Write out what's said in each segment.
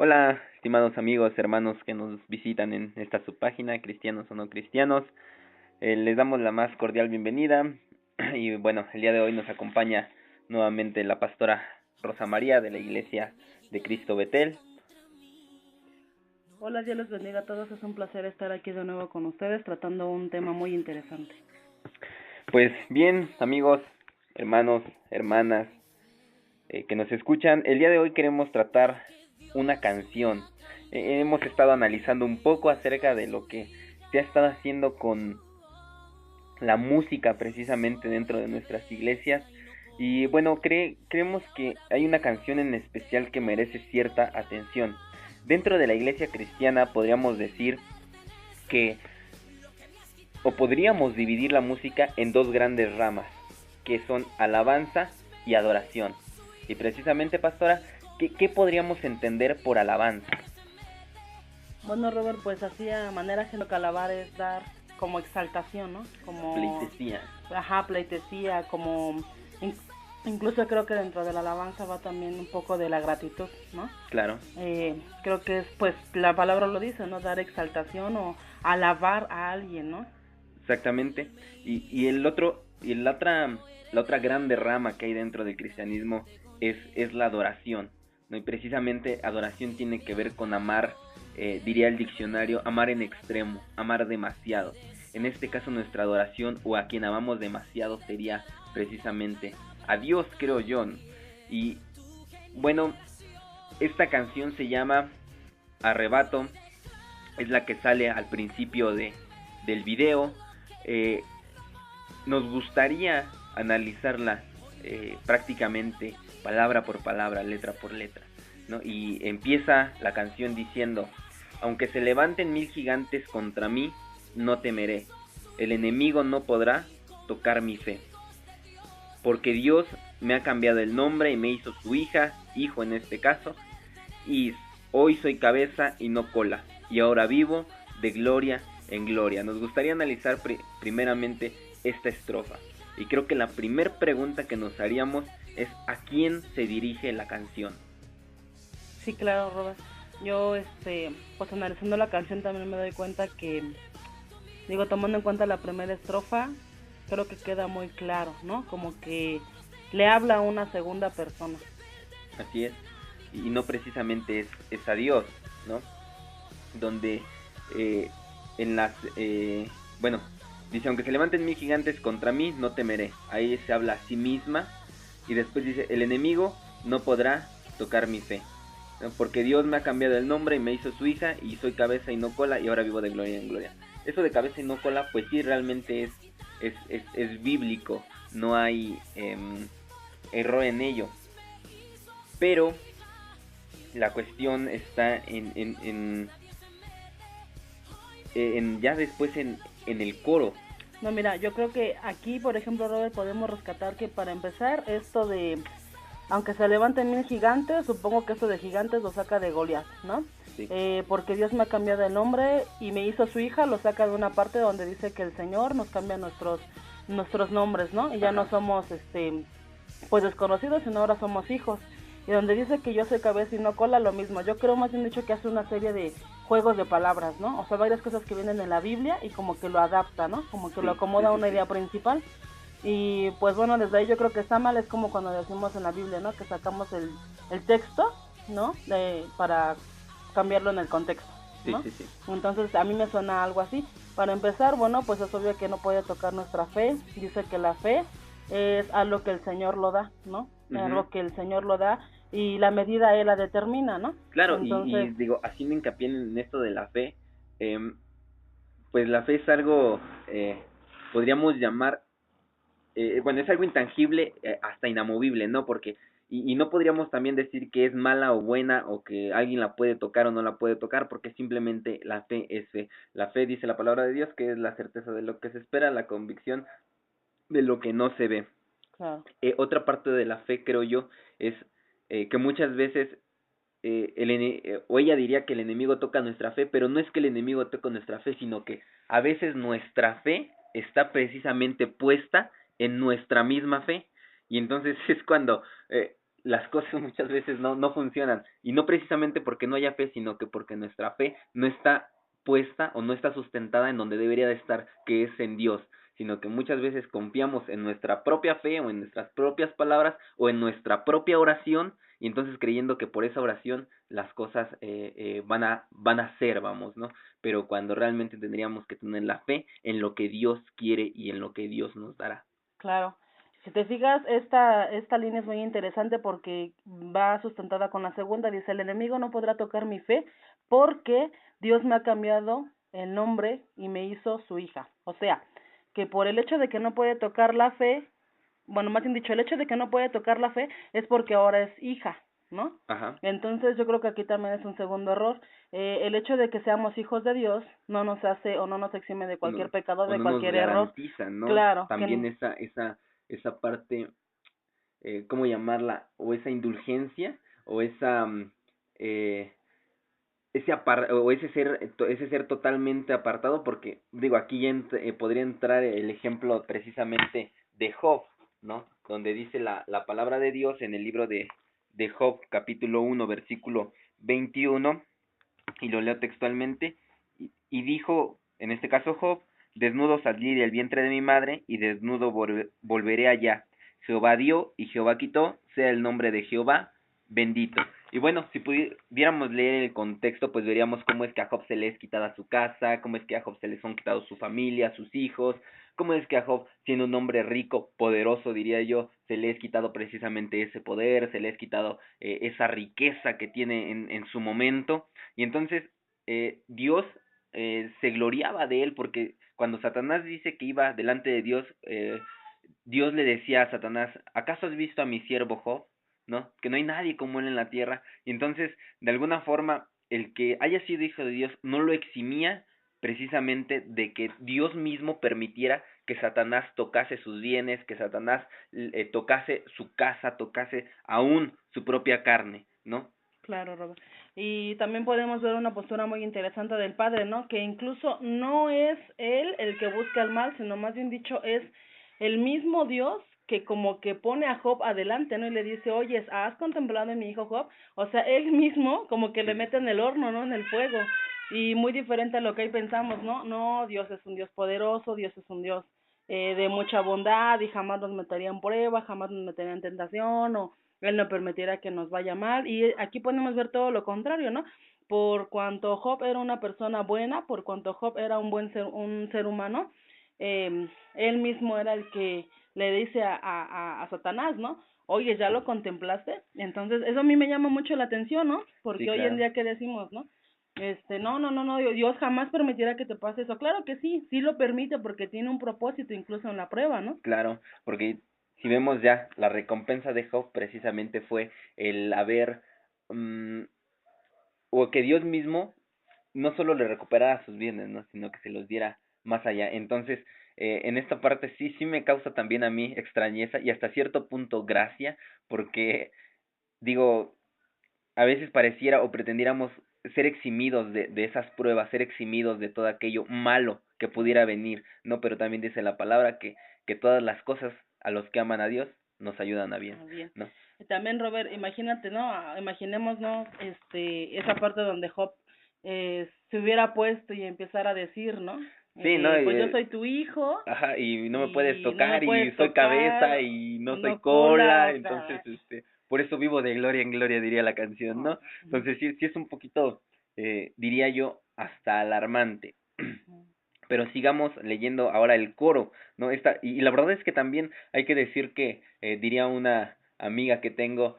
Hola, estimados amigos, hermanos que nos visitan en esta subpágina, cristianos o no cristianos. Les damos la más cordial bienvenida y bueno, el día de hoy nos acompaña nuevamente la pastora Rosa María de la Iglesia de Cristo Betel. Hola, Dios les bendiga a todos. Es un placer estar aquí de nuevo con ustedes tratando un tema muy interesante. Pues bien, amigos, hermanos, hermanas que nos escuchan, el día de hoy queremos tratar una canción. Hemos estado analizando un poco acerca de lo que se ha estado haciendo con la música precisamente dentro de nuestras iglesias y bueno, creemos que hay una canción en especial que merece cierta atención. Dentro de la iglesia cristiana podríamos decir que o podríamos dividir la música en dos grandes ramas, que son alabanza y adoración. Y precisamente, pastora, ¿qué podríamos entender por alabanza? Bueno, Robert, pues así a manera de alabar es dar como exaltación, ¿no? Como Pleitesía. pleitesía, como incluso creo que dentro de la alabanza va también un poco de la gratitud, ¿no? Claro. Creo que es, pues, la palabra lo dice, ¿no? Dar exaltación o alabar a alguien, ¿no? Exactamente. Y la otra grande rama que hay dentro del cristianismo es la adoración, ¿no? Y precisamente adoración tiene que ver con amar, diría el diccionario, amar en extremo, amar demasiado. En este caso nuestra adoración o a quien amamos demasiado sería precisamente a Dios, creo yo, ¿no? Y bueno, esta canción se llama Arrebato, es la que sale al principio del video. Nos gustaría analizarla prácticamente palabra por palabra, letra por letra, ¿no? Y empieza la canción diciendo: aunque se levanten 1000 gigantes contra mí, no temeré. El enemigo no podrá tocar mi fe. Porque Dios me ha cambiado el nombre y me hizo su hijo en este caso, y hoy soy cabeza y no cola, y ahora vivo de gloria en gloria. Nos gustaría analizar primeramente esta estrofa, y creo que la primer pregunta que nos haríamos es ¿a quién se dirige la canción? Sí, claro, Robert. Yo, pues analizando la canción también me doy cuenta que, digo, tomando en cuenta la primera estrofa, creo que queda muy claro, ¿no? Como que le habla a una segunda persona. Así es, y no precisamente es a Dios, ¿no? Donde en las, bueno, dice: aunque se levanten 1000 gigantes contra mí, no temeré. Ahí se habla a sí misma, y después dice: el enemigo no podrá tocar mi fe, ¿no? Porque Dios me ha cambiado el nombre y me hizo su hija, y soy cabeza y no cola, y ahora vivo de gloria en gloria. Eso de cabeza y no cola, pues sí, realmente es bíblico, no hay error en ello. Pero la cuestión está en ya después en el coro. No, mira, yo creo que aquí, por ejemplo, Robert, podemos rescatar que para empezar, esto de, aunque se levanten 1000 gigantes, supongo que esto de gigantes lo saca de Goliat, ¿no? Sí. Porque Dios me ha cambiado el nombre y me hizo su hija, lo saca de una parte donde dice que el Señor nos cambia nuestros nombres, ¿no? Y ya no somos, pues desconocidos, sino ahora somos hijos. Y donde dice que yo soy cabeza y no cola, lo mismo. Yo creo más bien dicho que hace una serie de juegos de palabras, ¿no? O sea, varias cosas que vienen en la Biblia y como que lo adapta, ¿no? Como que lo acomoda a una idea principal. Y pues bueno, desde ahí yo creo que está mal, es como cuando decimos en la Biblia, ¿no? Que sacamos el texto, ¿no? Para cambiarlo en el contexto, ¿no? Sí. Entonces a mí me suena algo así. Para empezar, bueno, pues es obvio que no puede tocar nuestra fe. Dice que la fe es algo que el Señor lo da, ¿no? Algo que el Señor lo da y la medida Él la determina, ¿no? Claro, Entonces, y digo, haciendo hincapié en esto de la fe, pues la fe es algo, podríamos llamar, bueno, es algo intangible, hasta inamovible, ¿no? Porque, y no podríamos también decir que es mala o buena, o que alguien la puede tocar o no la puede tocar, porque simplemente la fe es fe. La fe, dice la palabra de Dios, que es la certeza de lo que se espera, la convicción de lo que no se ve. claro. Otra parte de la fe, creo yo, es que muchas veces o ella diría que el enemigo toca nuestra fe, pero no es que el enemigo toque nuestra fe, sino que a veces nuestra fe está precisamente puesta en nuestra misma fe, y entonces es cuando las cosas muchas veces no funcionan, y no precisamente porque no haya fe, sino que porque nuestra fe no está puesta o no está sustentada en donde debería de estar, que es en Dios, sino que muchas veces confiamos en nuestra propia fe o en nuestras propias palabras o en nuestra propia oración, y entonces creyendo que por esa oración las cosas van a ser, vamos, ¿no? Pero cuando realmente tendríamos que tener la fe en lo que Dios quiere y en lo que Dios nos dará. Claro. Si te fijas, esta línea es muy interesante porque va sustentada con la segunda. Dice, el enemigo no podrá tocar mi fe porque Dios me ha cambiado el nombre y me hizo su hija. O sea, que por el hecho de que no puede tocar la fe, bueno, más bien dicho, el hecho de que no puede tocar la fe es porque ahora es hija, ¿no? Ajá. Entonces yo creo que aquí también es un segundo error. El hecho de que seamos hijos de Dios no nos hace o no nos exime de cualquier No, pecado, o de no nos cualquier error. garantizan, ¿no? Claro, También que esa parte, ¿cómo llamarla? O esa indulgencia, o esa, eh, o ese ser totalmente apartado, porque, digo, aquí ya podría entrar el ejemplo precisamente de Job, ¿no? Donde dice la palabra de Dios en el libro de Job, capítulo 1, versículo 21, y lo leo textualmente, y dijo, en este caso Job, desnudo salí del vientre de mi madre, y desnudo volveré allá. Jehová dio, y Jehová quitó, sea el nombre de Jehová bendito. Y bueno, si pudiéramos leer el contexto, pues veríamos cómo es que a Job se le es quitada su casa, cómo es que a Job se le son quitados su familia, sus hijos, cómo es que a Job, siendo un hombre rico, poderoso, diría yo, se le es quitado precisamente ese poder, se le es quitado esa riqueza que tiene en su momento. Y entonces Dios se gloriaba de él, porque cuando Satanás dice que iba delante de Dios, Dios le decía a Satanás, ¿acaso has visto a mi siervo Job? ¿No? Que no hay nadie como él en la tierra. Y entonces, de alguna forma, el que haya sido hijo de Dios no lo eximía precisamente de que Dios mismo permitiera que Satanás tocase sus bienes, que Satanás tocase su casa, tocase aún su propia carne, ¿no? claro, Robert. Y también podemos ver una postura muy interesante del padre, ¿no? Que incluso no es él el que busca el mal, sino más bien dicho es el mismo Dios que como que pone a Job adelante, ¿no? Y le dice, oye, ¿has contemplado a mi hijo Job? O sea, él mismo como que le mete en el horno, ¿no? En el fuego. Y muy diferente a lo que ahí pensamos, ¿no? No, Dios es un Dios poderoso, Dios es un Dios de mucha bondad y jamás nos metería en prueba, jamás nos metería en tentación o él no permitiera que nos vaya mal. Y aquí podemos ver todo lo contrario, ¿no? Por cuanto Job era una persona buena, por cuanto Job era un ser humano, él mismo era el que le dice a Satanás, ¿no? Oye, ¿ya lo contemplaste? Entonces, eso a mí me llama mucho la atención, ¿no? Porque Sí, hoy en claro. día, ¿qué decimos, no? No, Dios jamás permitirá que te pase eso. Claro que sí, sí lo permite porque tiene un propósito incluso en la prueba, ¿no? Claro, porque si vemos ya, la recompensa de Job precisamente fue el haber, mm, o que Dios mismo no solo le recuperara sus bienes, ¿no? Sino que se los diera más allá. Entonces, en esta parte sí me causa también a mí extrañeza y hasta cierto punto gracia, porque digo, a veces pareciera o pretendiéramos ser eximidos de esas pruebas, ser eximidos de todo aquello malo que pudiera venir, ¿no? Pero también dice la palabra que todas las cosas a los que aman a Dios nos ayudan a bien, Ah, bien. ¿no? También, Robert, imagínate, ¿no? Imaginemos, ¿no? Esa parte donde Job se hubiera puesto y empezara a decir, ¿no? Sí, ¿no? Pues yo soy tu hijo Ajá, y no me puedes y no me tocar y puedes soy cabeza tocar, y no soy no cola, cola, entonces, por eso vivo de gloria en gloria, diría la canción, ¿no? Entonces sí es un poquito, diría yo, hasta alarmante. Pero sigamos leyendo ahora el coro, ¿no? Y la verdad es que también hay que decir que, diría una amiga que tengo,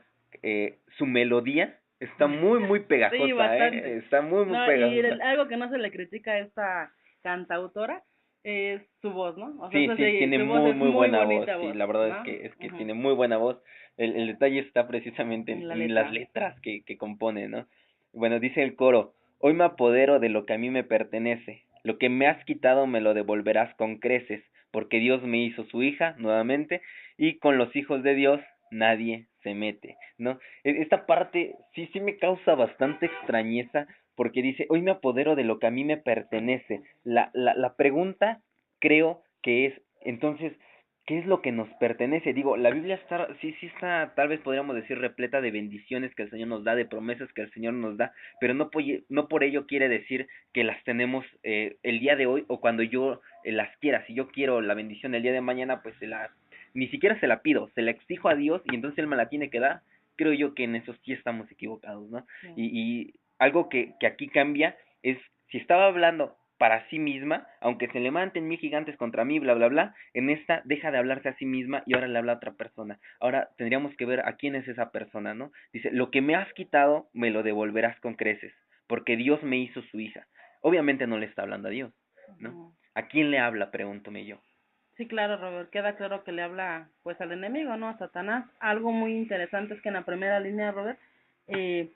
su melodía está muy sí, pegajosa, bastante. está muy No, y pegajosa. algo que no se le critica a esta cantautora es su voz, ¿no? O sea, Sí, tiene su voz es muy muy buena voz, bonita sí, voz, la verdad ¿no? es que Ujú. tiene muy buena voz. El detalle está precisamente En la en las letra. letras que compone, ¿no? Bueno, dice el coro, hoy me apodero de lo que a mí me pertenece, lo que me has quitado me lo devolverás con creces, porque Dios me hizo su hija nuevamente, y con los hijos de Dios nadie se mete, ¿no? Esta parte sí me causa bastante extrañeza, porque dice, hoy me apodero de lo que a mí me pertenece. La pregunta creo que es, entonces, ¿qué es lo que nos pertenece? Digo, la Biblia está, sí está, tal vez podríamos decir, repleta de bendiciones que el Señor nos da, de promesas que el Señor nos da, pero no por ello quiere decir que las tenemos el día de hoy o cuando yo las quiera. Si yo quiero la bendición el día de mañana, pues ni siquiera se la pido, se la exijo a Dios y entonces Él me la tiene que dar. Creo yo que en eso sí estamos equivocados, ¿no? Sí. Y algo que aquí cambia es, si estaba hablando para sí misma, aunque se levanten 1000 gigantes contra mí, bla, bla, bla, en esta deja de hablarse a sí misma y ahora le habla a otra persona. Ahora tendríamos que ver a quién es esa persona, ¿no? Dice, lo que me has quitado, me lo devolverás con creces, porque Dios me hizo su hija. Obviamente no le está hablando a Dios, ¿no? Ujú. ¿A quién le habla? Pregúntome yo. Sí, claro, Robert, queda claro que le habla pues al enemigo, ¿no? A Satanás. Algo muy interesante es que en la primera línea, Robert, eh,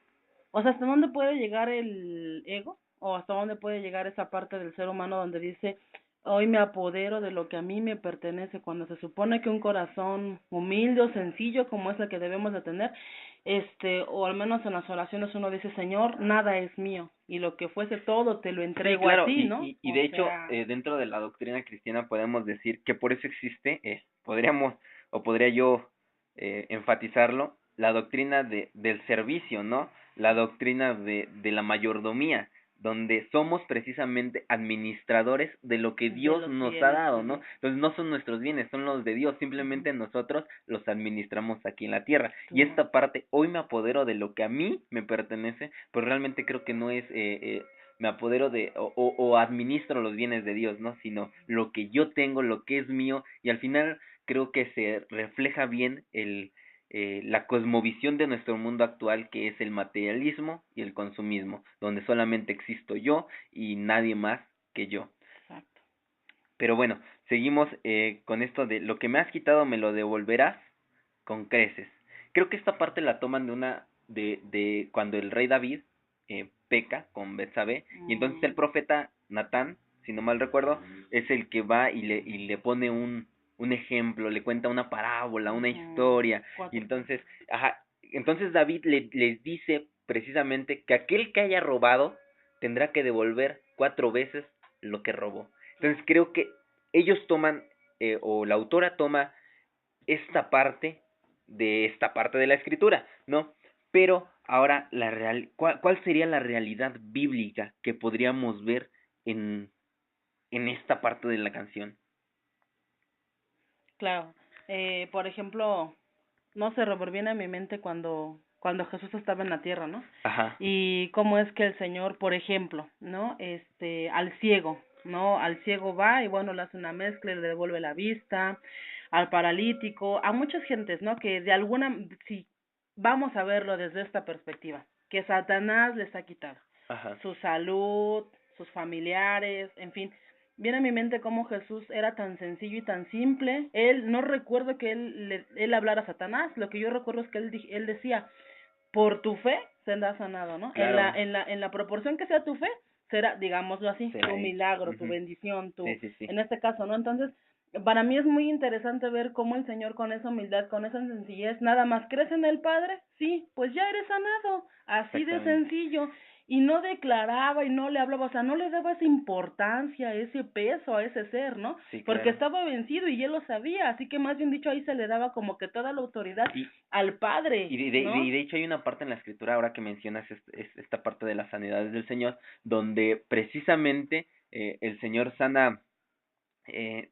o sea, ¿hasta dónde puede llegar el ego? ¿O hasta dónde puede llegar esa parte del ser humano donde dice, hoy me apodero de lo que a mí me pertenece, cuando se supone que un corazón humilde o sencillo como es el que debemos de tener, o al menos en las oraciones uno dice, Señor, nada es mío, y lo que fuese todo te lo Sí, entrego a claro, ti, ¿no? y O de hecho, sea, dentro de la doctrina cristiana podemos decir que por eso existe, podríamos, o podría yo enfatizarlo, la doctrina del servicio, ¿no? La doctrina de la mayordomía, donde somos precisamente administradores de lo que de Dios los nos ha bienes dado, de ¿no? Dios. Entonces no son nuestros bienes, son los de Dios, Ujú. simplemente nosotros los administramos aquí en la tierra. Y Claro. esta parte, hoy me apodero de lo que a mí me pertenece, pues realmente creo que no es me apodero de o administro los bienes de Dios, ¿no? Sino lo que yo tengo, lo que es mío, y al final creo que se refleja bien la cosmovisión de nuestro mundo actual, que es el materialismo y el consumismo, donde solamente existo yo y nadie más que yo. Exacto. Pero bueno, seguimos con esto de lo que me has quitado me lo devolverás con creces. Creo que esta parte la toman de cuando el rey David peca con Betsabé y entonces el Mm, profeta Natán, si no mal recuerdo, es el que va y le pone un ejemplo, le cuenta una parábola, una ujú. historia y Cuatro. entonces David les dice precisamente que aquel que haya robado tendrá que devolver 4 veces lo que robó. Entonces creo que ellos toman o la autora toma esta parte de la escritura, ¿no? Pero ahora ¿cuál sería la realidad bíblica que podríamos ver en, en esta parte de la canción? Claro. Por ejemplo, no se reviene a mi mente cuando Jesús estaba en la tierra, ¿no? Ajá, Y cómo es que el Señor, por ejemplo, ¿no? Al ciego, ¿no? Al ciego va y bueno, le hace una mezcla y le devuelve la vista, al paralítico, a muchas gentes, ¿no? Que de alguna, si vamos a verlo desde esta perspectiva, que Satanás les ha quitado ajá, su salud, sus familiares, en fin. Viene a mi mente cómo Jesús era tan sencillo y tan simple. Él, no recuerdo que él hablara a Satanás, lo que yo recuerdo es que él decía, por tu fe serás sanado, ¿no? claro, En la proporción que sea tu fe, será, digámoslo así, tu será hecho. milagro, tu Ujú. bendición, Sí, sí, sí, en este caso, ¿no? Entonces, para mí es muy interesante ver cómo el Señor con esa humildad, con esa sencillez, nada más crees en el Padre, sí, pues ya eres sanado, así de exactamente. sencillo, y no declaraba y no le hablaba, o sea, no le daba esa importancia, ese peso a ese ser, ¿no? Sí, Porque claro. estaba vencido y él lo sabía, así que más bien dicho ahí se le daba como que toda la autoridad Y, al Padre, y ¿no? de hecho hay una parte en la escritura, ahora que mencionas esta parte de las sanidades del Señor, donde precisamente el Señor sana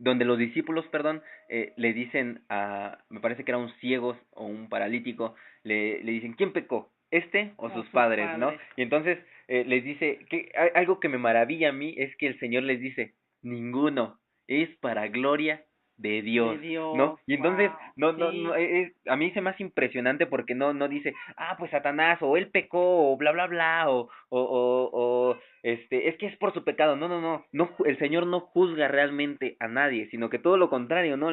donde los discípulos, perdón, le dicen me parece que era un ciego o un paralítico, le dicen, ¿quién pecó? ¿Este o O sus sus padres, no? padres. Y entonces les dice, algo que me maravilla a mí es que el Señor les dice, ninguno, es para gloria de De Dios, ¿no? Dios, Y entonces, wow, no, sí, a mí se me hace impresionante porque no dice, pues Satanás, o él pecó, o bla, bla, bla, o es que es por su pecado. No, el Señor no juzga realmente a nadie, sino que todo lo contrario, ¿no?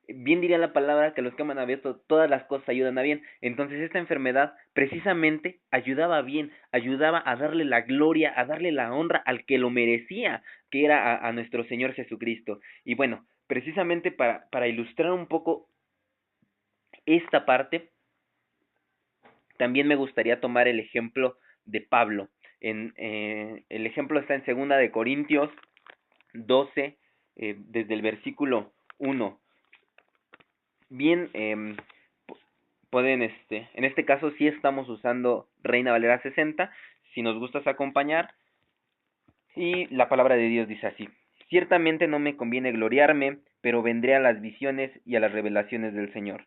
Bien diría la palabra que los que aman a Dios, todas las cosas ayudan a bien. Entonces esta enfermedad precisamente ayudaba bien, ayudaba a darle la gloria, a darle la honra al que lo merecía, que era a nuestro Señor Jesucristo. Y bueno, precisamente para ilustrar un poco esta parte, también me gustaría tomar el ejemplo de Pablo. El ejemplo está en 2 de Corintios 12, desde el versículo 1. Bien, pueden, en este caso sí estamos usando Reina Valera 60, si nos gustas acompañar, y la palabra de Dios dice así: ciertamente no me conviene gloriarme, pero vendré a las visiones y a las revelaciones del Señor.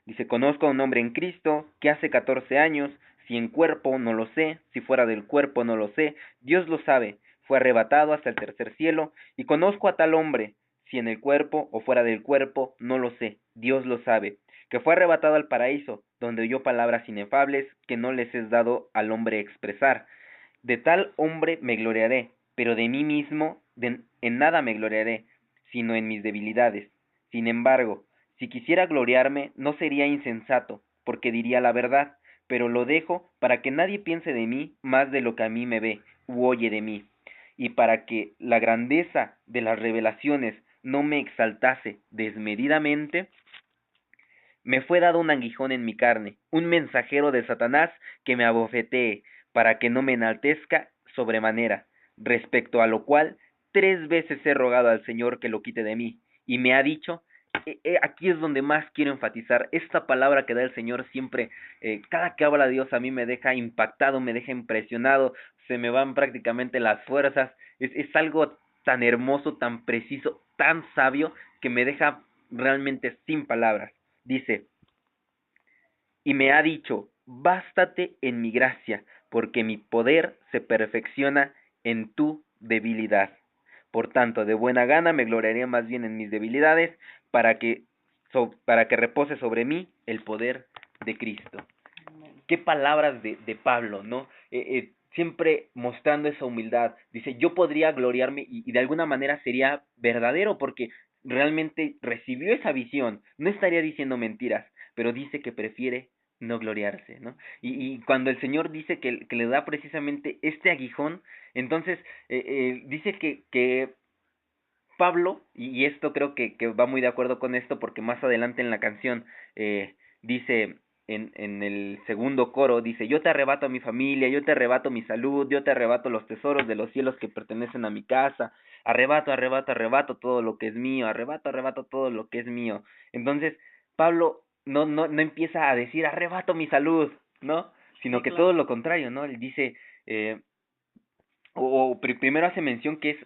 Dice: conozco a un hombre en Cristo que hace 14 años, si en cuerpo no lo sé, si fuera del cuerpo no lo sé, Dios lo sabe, fue arrebatado hasta el tercer cielo, y conozco a tal hombre, si en el cuerpo o fuera del cuerpo no lo sé, Dios lo sabe, que fue arrebatado al paraíso, donde oyó palabras inefables que no les es dado al hombre expresar. De tal hombre me gloriaré, pero de mí mismo en nada me gloriaré, sino en mis debilidades. Sin embargo, si quisiera gloriarme, no sería insensato, porque diría la verdad, pero lo dejo para que nadie piense de mí más de lo que a mí me ve u oye de mí, y para que la grandeza de las revelaciones no me exaltase desmedidamente, me fue dado un aguijón en mi carne, un mensajero de Satanás que me abofetee, para que no me enaltezca sobremanera, respecto a lo cual 3 veces he rogado al Señor que lo quite de mí, y me ha dicho, aquí es donde más quiero enfatizar, esta palabra que da el Señor siempre, cada que habla Dios a mí me deja impactado, me deja impresionado, se me van prácticamente las fuerzas, es algo tan hermoso, tan preciso, tan sabio, que me deja realmente sin palabras. Dice: y me ha dicho, bástate en mi gracia, porque mi poder se perfecciona en tu debilidad. Por tanto, de buena gana me gloriaré más bien en mis debilidades, para que repose sobre mí el poder de Cristo. Qué palabras de Pablo, ¿no? Siempre mostrando esa humildad. Dice: yo podría gloriarme, y de alguna manera sería verdadero, porque realmente recibió esa visión, no estaría diciendo mentiras, pero dice que prefiere no gloriarse, ¿no? Y cuando el Señor dice que le da precisamente este aguijón, entonces dice que Pablo, y esto creo que va muy de acuerdo con esto, porque más adelante en la canción dice, en el segundo coro, dice: yo te arrebato a mi familia, yo te arrebato mi salud, yo te arrebato los tesoros de los cielos que pertenecen a mi casa, arrebato, arrebato, arrebato todo lo que es mío, arrebato, arrebato todo lo que es mío. Entonces, Pablo no empieza a decir: arrebato mi salud, ¿no? Sino Sí, que claro. todo lo contrario, ¿no? Él dice, primero hace mención que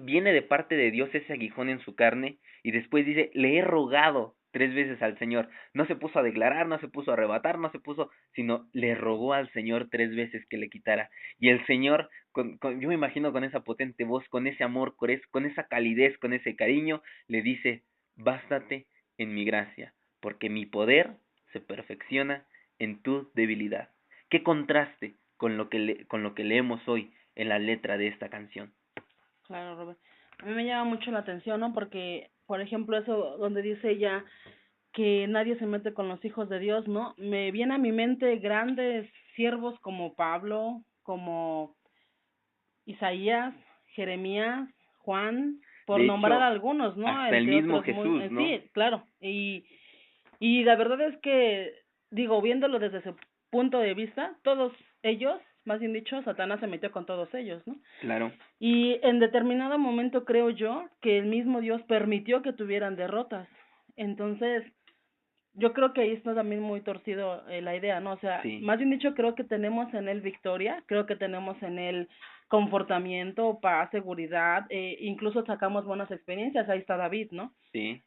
viene de parte de Dios ese aguijón en su carne, y después dice: le he rogado 3 veces al Señor. No se puso a declarar, no se puso a arrebatar, no se puso, sino le rogó al Señor 3 veces que le quitara. Y el Señor, yo me imagino con esa potente voz, con ese amor, con esa calidez, con ese cariño, le dice: bástate en mi gracia, porque mi poder se perfecciona en tu debilidad. Qué contraste con lo que leemos hoy en la letra de esta canción. Claro, Robert. A mí me llama mucho la atención, ¿no? Porque, por ejemplo, eso donde dice ella que nadie se mete con los hijos de Dios, ¿no? Me viene a mi mente grandes siervos como Pablo, como Isaías, Jeremías, Juan, por De nombrar hecho, algunos, ¿no? hasta el Entre mismo otros muy, Jesús, ¿no? sí, claro. Y la verdad es que, digo, viéndolo desde ese punto de vista, todos ellos, más bien dicho, Satanás se metió con todos ellos, ¿no? Claro, Y en determinado momento creo yo que el mismo Dios permitió que tuvieran derrotas. Entonces, yo creo que ahí está también muy torcido la idea, ¿no? O sea, sí, más bien dicho, creo que tenemos en él victoria, creo que tenemos en él confortamiento, paz, seguridad, incluso sacamos buenas experiencias, ahí está David, ¿no? sí.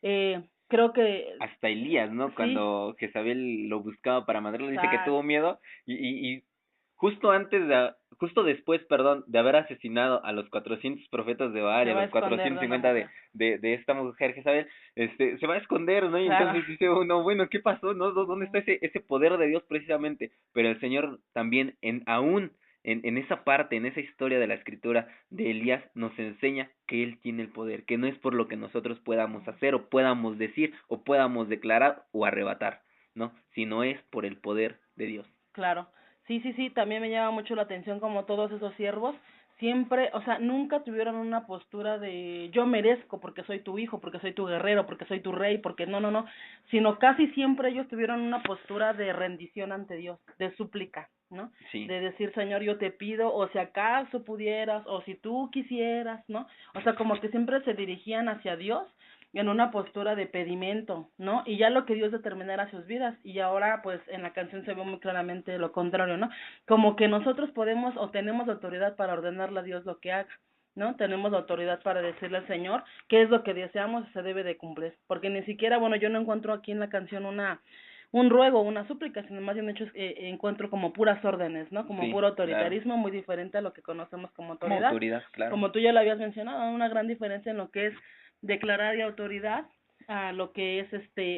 Creo que Hasta Elías, ¿no? sí, Cuando Jezabel lo buscaba para matarlo, dice que tuvo exacto, miedo, y justo después, perdón, de haber asesinado a los 400 profetas de Baal y se a va a los esconder de una 450 mujer, de esta mujer Jezabel, se va a esconder, ¿no? Y claro, entonces dice uno: bueno, ¿qué pasó? ¿No? ¿Dónde está ese poder de Dios precisamente? Pero el Señor también, aún en esa parte, en esa historia de la escritura de Elías, nos enseña que Él tiene el poder, que no es por lo que nosotros podamos hacer o podamos decir o podamos declarar o arrebatar, ¿no? Sino es por el poder de Dios. claro. Sí, sí, sí, también me llama mucho la atención como todos esos siervos siempre, o sea, nunca tuvieron una postura de yo merezco porque soy tu hijo, porque soy tu guerrero, porque soy tu rey, porque no, no, no, sino casi siempre ellos tuvieron una postura de rendición ante Dios, de súplica, ¿no? Sí, De decir, Señor, yo te pido, o si acaso pudieras, o si tú quisieras, ¿no? O sea, como que siempre se dirigían hacia Dios en una postura de pedimento, ¿no? Y ya lo que Dios determinara sus vidas. Y ahora, pues, en la canción se ve muy claramente lo contrario, ¿no? Como que nosotros podemos o tenemos autoridad para ordenarle a Dios lo que haga, ¿no? Tenemos la autoridad para decirle al Señor qué es lo que deseamos y se debe de cumplir. Porque ni siquiera, bueno, yo no encuentro aquí en la canción un ruego, una súplica, sino más bien hecho encuentro como puras órdenes, ¿no? Como Sí, puro claro. autoritarismo, muy diferente a lo que conocemos como Como autoridad. autoridad, claro. Como tú ya lo habías mencionado, una gran diferencia en lo que es declarar y autoridad a lo que es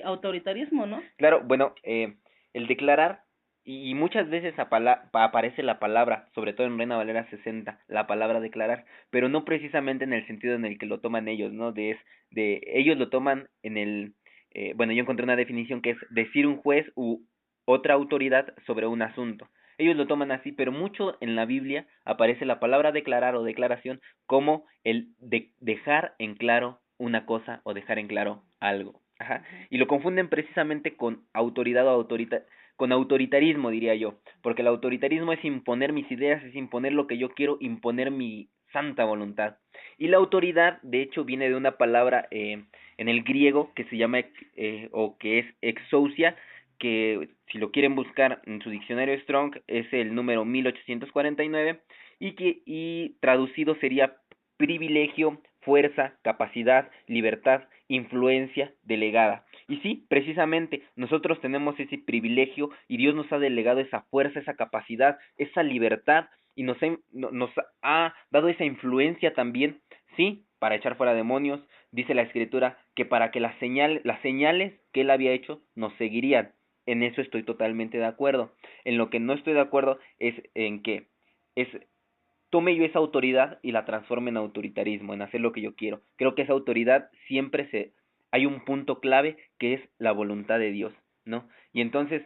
autoritarismo, ¿no? Claro, bueno, el declarar, y muchas veces aparece la palabra, sobre todo en Reina Valera 60, la palabra declarar, pero no precisamente en el sentido en el que lo toman ellos, ¿no? Ellos lo toman en bueno, yo encontré una definición que es decir un juez u otra autoridad sobre un asunto. Ellos lo toman así, pero mucho en la Biblia aparece la palabra declarar o declaración como el dejar en claro una cosa o dejar en claro algo. Ajá. Y lo confunden precisamente con autoridad o con autoritarismo, diría yo, porque el autoritarismo es imponer mis ideas, es imponer lo que yo quiero, imponer mi santa voluntad. Y la autoridad, de hecho, viene de una palabra en el griego que se llama o que es exousia, que si lo quieren buscar en su diccionario Strong es el número 1849 y traducido sería privilegio, fuerza, capacidad, libertad, influencia delegada. Y sí, precisamente nosotros tenemos ese privilegio y Dios nos ha delegado esa fuerza, esa capacidad, esa libertad y nos ha dado esa influencia también, sí, para echar fuera demonios. Dice la Escritura que para que las señales que Él había hecho nos seguirían. En eso estoy totalmente de acuerdo. En lo que no estoy de acuerdo es en que es tome yo esa autoridad y la transforme en autoritarismo, en hacer lo que yo quiero. Creo que esa autoridad hay un punto clave que es la voluntad de Dios, ¿no? Y entonces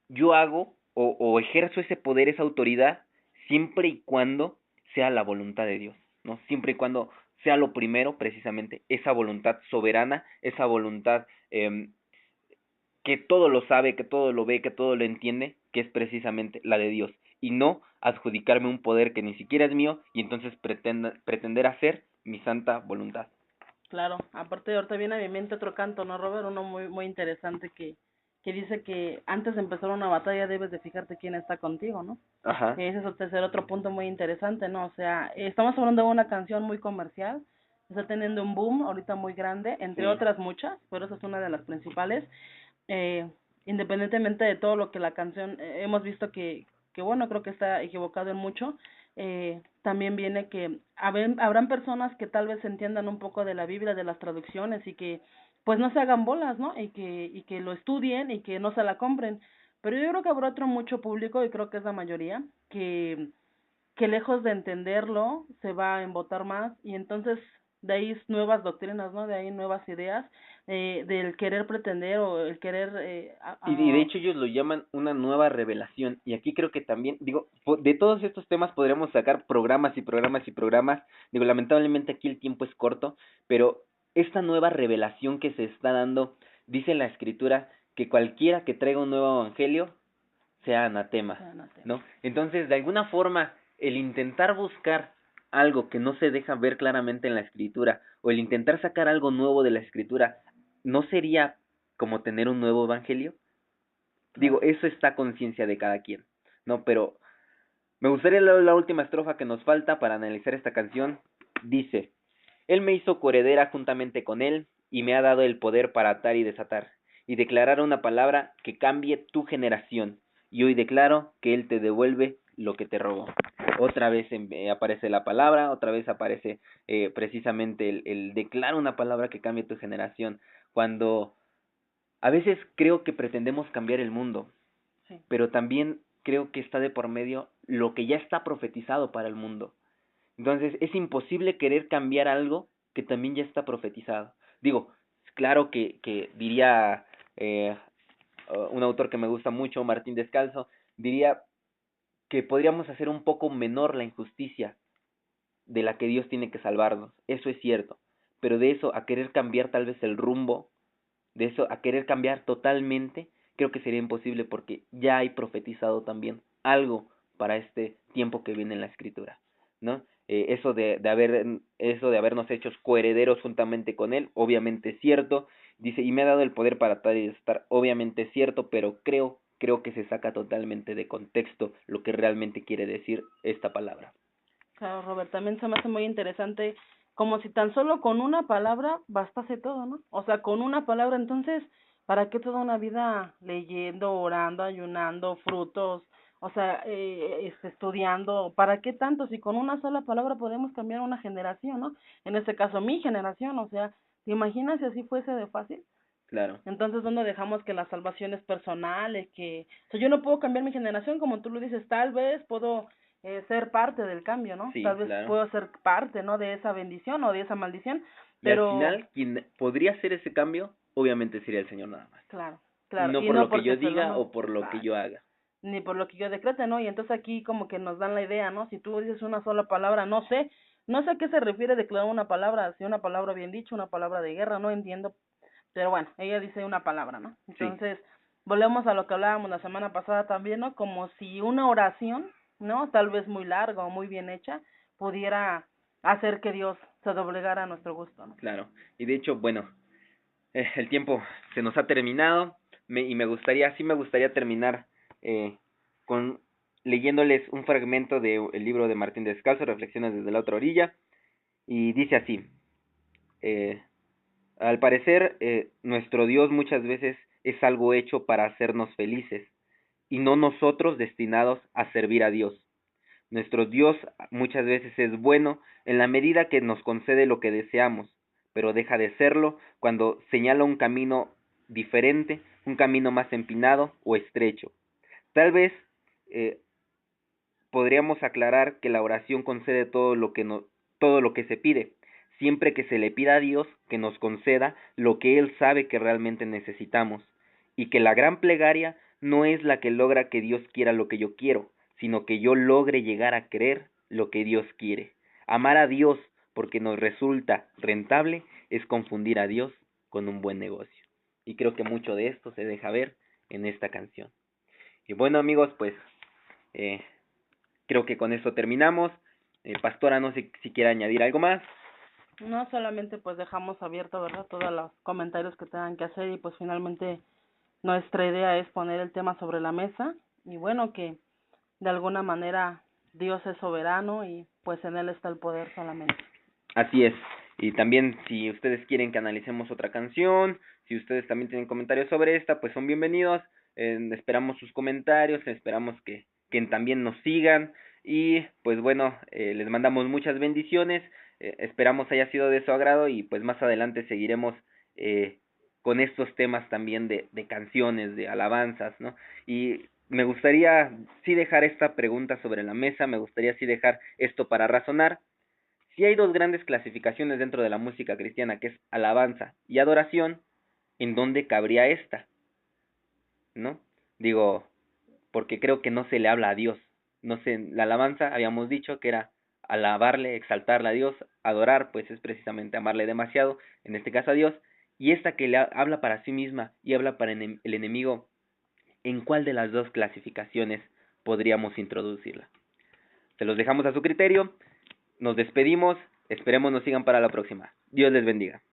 yo hago o ejerzo ese poder, esa autoridad, siempre y cuando sea la voluntad de Dios, ¿no? Siempre y cuando sea lo primero, precisamente, esa voluntad soberana, esa voluntad que todo lo sabe, que todo lo ve, que todo lo entiende, que es precisamente la de Dios, y no adjudicarme un poder que ni siquiera es mío y entonces pretender hacer mi santa voluntad. Claro, aparte ahorita viene a mi mente otro canto, ¿no, Robert? Uno muy interesante que dice que antes de empezar una batalla debes de fijarte quién está contigo, ¿no? Ajá. Ese es el tercer otro punto muy interesante, ¿no? O sea, estamos hablando de una canción muy comercial, está teniendo un boom ahorita muy grande, entre Sí. otras muchas, pero esa es una de las principales. Eh, Independientemente de todo lo que la canción, hemos visto que bueno, creo que está equivocado en mucho, también viene que habrán personas que tal vez entiendan un poco de la Biblia, de las traducciones y que pues no se hagan bolas, ¿no? Y que lo estudien y que no se la compren. Pero yo creo que habrá otro mucho público, y creo que es la mayoría, que lejos de entenderlo se va a embotar más y entonces de ahí nuevas doctrinas, ¿no? De ahí nuevas ideas, del querer pretender o el querer Y de hecho ellos lo llaman una nueva revelación. Y aquí creo que también, digo, de todos estos temas podríamos sacar programas y programas y programas. Digo, lamentablemente aquí el tiempo es corto, pero esta nueva revelación que se está dando, dice la Escritura, que cualquiera que traiga un nuevo evangelio sea anatema, ¿no? Entonces, de alguna forma, el intentar buscar algo que no se deja ver claramente en la Escritura, o el intentar sacar algo nuevo de la Escritura, ¿no sería como tener un nuevo evangelio? Digo, eso está a conciencia de cada quien, ¿no? Pero me gustaría leer la última estrofa que nos falta para analizar esta canción. Dice, Él me hizo coheredera juntamente con Él, y me ha dado el poder para atar y desatar, y declarar una palabra que cambie tu generación, y hoy declaro que Él te devuelve lo que te robó. Otra vez aparece la palabra, otra vez aparece precisamente el declara una palabra que cambie tu generación, cuando a veces creo que pretendemos cambiar el mundo, Sí. pero también creo que está de por medio lo que ya está profetizado para el mundo. Entonces es imposible querer cambiar algo que también ya está profetizado. Digo, claro que diría un autor que me gusta mucho, Martín Descalzo, diría que podríamos hacer un poco menor la injusticia de la que Dios tiene que salvarnos. Eso es cierto. Pero de eso a querer cambiar tal vez el rumbo, de eso a querer cambiar totalmente, creo que sería imposible porque ya hay profetizado también algo para este tiempo que viene en la Escritura, ¿no? eso de habernos hecho coherederos juntamente con él, obviamente es cierto. Dice, y me ha dado el poder para tal y estar, obviamente es cierto, pero creo que se saca totalmente de contexto lo que realmente quiere decir esta palabra. Claro, Robert, también se me hace muy interesante, como si tan solo con una palabra bastase todo, ¿no? O sea, con una palabra, entonces, ¿para qué toda una vida leyendo, orando, ayunando, frutos, o sea, estudiando? ¿Para qué tanto? Si con una sola palabra podemos cambiar una generación, ¿no? En este caso, mi generación, o sea, ¿te imaginas si así fuese de fácil? Claro. Entonces, ¿dónde dejamos que la salvación es personal? O sea, yo no puedo cambiar mi generación, como tú lo dices, tal vez puedo ser parte del cambio, ¿no? Sí, Tal vez claro. puedo ser parte, ¿no? De esa bendición o de esa maldición, Y al pero, final, quien podría hacer ese cambio, obviamente sería el Señor nada más. claro, Y claro, no y por no lo que yo porque se lo diga no, o por lo que yo exacto, haga. ni por lo que yo decrete, ¿no? Y entonces aquí como que nos dan la idea, ¿no? Si tú dices una sola palabra, no sé a qué se refiere declarar una palabra, si una palabra bien dicha, una palabra de guerra, no entiendo, pero bueno, ella dice una palabra, ¿no? Sí, Entonces, volvemos a lo que hablábamos la semana pasada también, ¿no? Como si una oración, ¿no? Tal vez muy larga o muy bien hecha, pudiera hacer que Dios se doblegara a nuestro gusto, ¿no? claro. Y de hecho, bueno, el tiempo se nos ha terminado y sí me gustaría terminar eh, con leyéndoles un fragmento del libro de Martín Descalzo, Reflexiones desde la otra orilla, y dice así, eh, al parecer nuestro Dios muchas veces es algo hecho para hacernos felices y no nosotros destinados a servir a Dios. Nuestro Dios muchas veces es bueno en la medida que nos concede lo que deseamos, pero deja de serlo cuando señala un camino diferente, un camino más empinado o estrecho. Tal vez eh, podríamos aclarar que la oración concede todo lo que se pide, siempre que se le pida a Dios que nos conceda lo que Él sabe que realmente necesitamos, y que la gran plegaria no es la que logra que Dios quiera lo que yo quiero, sino que yo logre llegar a creer lo que Dios quiere. Amar a Dios porque nos resulta rentable es confundir a Dios con un buen negocio. Y creo que mucho de esto se deja ver en esta canción. Y bueno, amigos, pues eh, creo que con eso terminamos. Pastora, no sé si quiere añadir algo más. No solamente pues dejamos abierto, ¿verdad? Todos los comentarios que tengan que hacer y pues finalmente nuestra idea es poner el tema sobre la mesa y bueno, que de alguna manera Dios es soberano y pues en Él está el poder solamente. Así es. Y también si ustedes quieren que analicemos otra canción, si ustedes también tienen comentarios sobre esta, pues son bienvenidos. Esperamos sus comentarios, esperamos que también nos sigan. Y pues bueno, les mandamos muchas bendiciones. Esperamos haya sido de su agrado y pues más adelante seguiremos con estos temas también de canciones, de alabanzas, ¿no? Y me gustaría sí dejar esta pregunta sobre la mesa, me gustaría sí dejar esto para razonar. Si hay dos grandes clasificaciones dentro de la música cristiana, que es alabanza y adoración, ¿en dónde cabría esta? ¿No? Digo, porque creo que no se le habla a Dios. No sé, la alabanza habíamos dicho que era alabarle, exaltarle a Dios, adorar, pues es precisamente amarle demasiado, en este caso a Dios, y esta que le habla para sí misma y habla para el enemigo, ¿en cuál de las dos clasificaciones podríamos introducirla? Se los dejamos a su criterio. Nos despedimos, esperemos nos sigan para la próxima. Dios les bendiga.